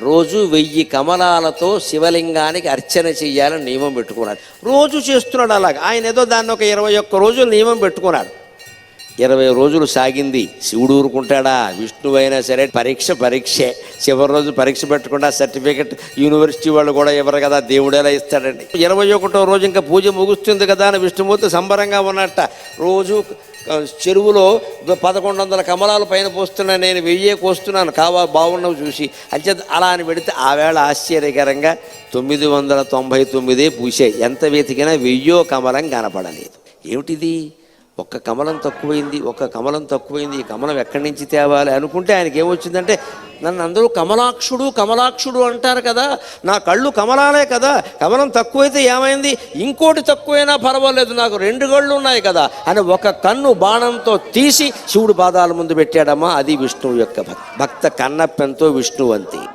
రోజు 1000 కమలాలతో శివలింగానికి అర్చన చెయ్యాలని నియమం పెట్టుకున్నాడు. రోజు చేస్తున్నాడు అలాగా. ఆయన ఏదో దాన్ని ఒక 21 రోజులు నియమం పెట్టుకున్నాడు. 20 రోజులు సాగింది. శివుడు ఊరుకుంటాడా? విష్ణువు అయినా సరే పరీక్షే. చివరి రోజు పరీక్ష పెట్టకుండా సర్టిఫికెట్ యూనివర్సిటీ వాళ్ళు కూడా ఇవ్వరు కదా, దేవుడు ఎలా ఇస్తాడండి. 21వ రోజు ఇంకా పూజ ముగుస్తుంది కదా అని విష్ణుమూర్తి సంబరంగా ఉన్నట్ట. రోజు చెరువులో 1100 కమలాలు పైన పోస్తున్నా, నేను 1000 కోస్తున్నాను, బాగున్నవి చూసి. అంతే అలా అని పెడితే ఆ వేళ ఆశ్చర్యకరంగా 999 పూసాయి. ఎంత వెతికినా 1000 కమలం కనపడలేదు. ఏమిటిది? ఒక్క కమలం తక్కువైంది. ఈ కమలం ఎక్కడి నుంచి తేవాలి అనుకుంటే ఆయనకి ఏమొచ్చిందంటే, నన్ను అందరూ కమలాక్షుడు అంటారు కదా, నా కళ్ళు కమలాలే కదా, కమలం తక్కువైతే ఏమైంది, ఇంకోటి తక్కువైనా పర్వాలేదు, నాకు 2 కళ్ళు ఉన్నాయి కదా అని ఒక కన్ను బాణంతో తీసి శివుడు పాదాల ముందు పెట్టాడమ్మా. అది విష్ణువు యొక్క భక్త కన్నప్పెంతో విష్ణువంతి.